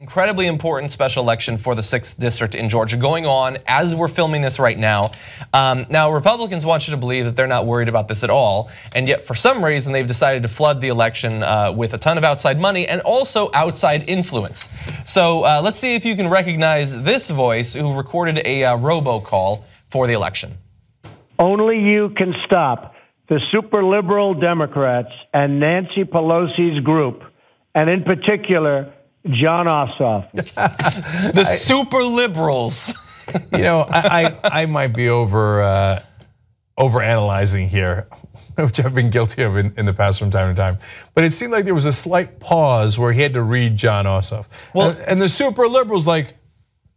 Incredibly important special election for the 6th district in Georgia going on as we're filming this right now. Now, Republicans want you to believe that they're not worried about this at all, and yet for some reason they've decided to flood the election with a ton of outside money and also outside influence. So let's see if you can recognize this voice who recorded a robocall for the election. Only you can stop the super liberal Democrats and Nancy Pelosi's group, and in particular, Jon Ossoff. The super liberals. You know, I might be overanalyzing here, which I've been guilty of in the past from time to time. But it seemed like there was a slight pause where he had to read Jon Ossoff. Well, and the super liberals like,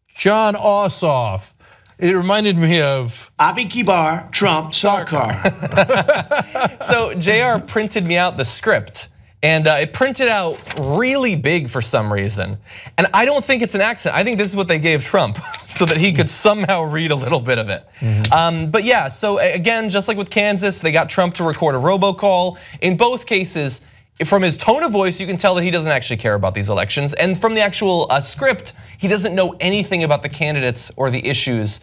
Jon Ossoff. It reminded me of Abi Kibar, Trump, Sarkar. So JR printed me out the script. And it printed out really big for some reason. And I don't think it's an accident. I think this is what they gave Trump so that he could somehow read a little bit of it. But yeah, so again, just like with Kansas, they got Trump to record a robocall. In both cases, from his tone of voice, you can tell that he doesn't actually care about these elections. And from the actual script, he doesn't know anything about the candidates or the issues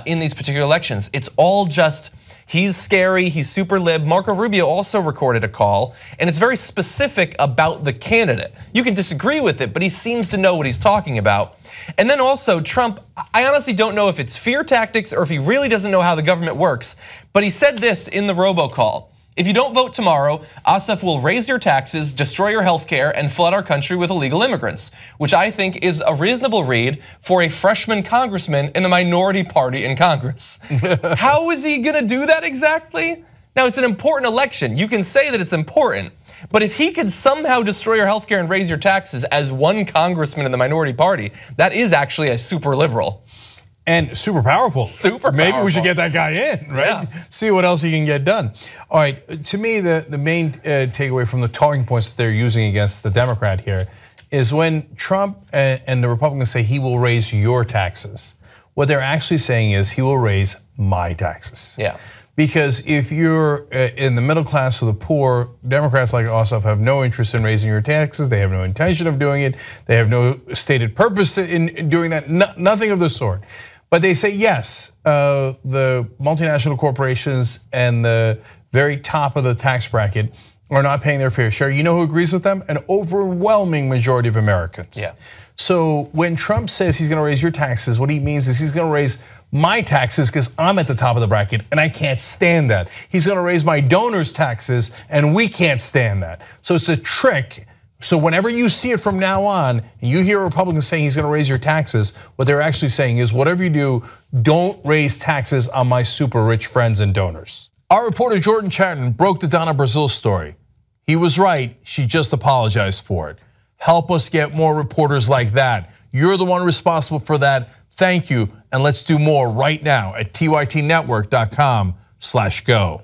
in these particular elections. It's all just, he's scary, he's super lib. Marco Rubio also recorded a call, and it's very specific about the candidate. You can disagree with it, but he seems to know what he's talking about. And then also Trump, I honestly don't know if it's fear tactics or if he really doesn't know how the government works, but he said this in the robocall. If you don't vote tomorrow, Ossoff will raise your taxes, destroy your health care, and flood our country with illegal immigrants, which I think is a reasonable read for a freshman congressman in the minority party in Congress. How is he gonna do that exactly? Now, it's an important election. You can say that it's important, but if he could somehow destroy your health care and raise your taxes as one congressman in the minority party, that is actually a super liberal. And super powerful. Super powerful. Maybe we should get that guy in, right? Yeah. See what else he can get done. All right, to me, the main takeaway from the talking points that they're using against the Democrat here is when Trump and the Republicans say he will raise your taxes, what they're actually saying is he will raise my taxes. Yeah. Because if you're in the middle class or the poor, Democrats like Ossoff have no interest in raising your taxes. They have no intention of doing it. They have no stated purpose in doing that, nothing of the sort. But they say yes, the multinational corporations and the very top of the tax bracket are not paying their fair share. You know who agrees with them? An overwhelming majority of Americans. Yeah. So when Trump says he's gonna raise your taxes, what he means is he's gonna raise my taxes because I'm at the top of the bracket and I can't stand that. He's gonna raise my donors' taxes and we can't stand that. So it's a trick. So whenever you see it from now on, and you hear a Republican saying he's gonna raise your taxes, what they're actually saying is whatever you do, don't raise taxes on my super rich friends and donors. Our reporter Jordan Chatton broke the Donna Brazile story. He was right, she just apologized for it. Help us get more reporters like that. You're the one responsible for that. Thank you, and let's do more right now at tytnetwork.com/go.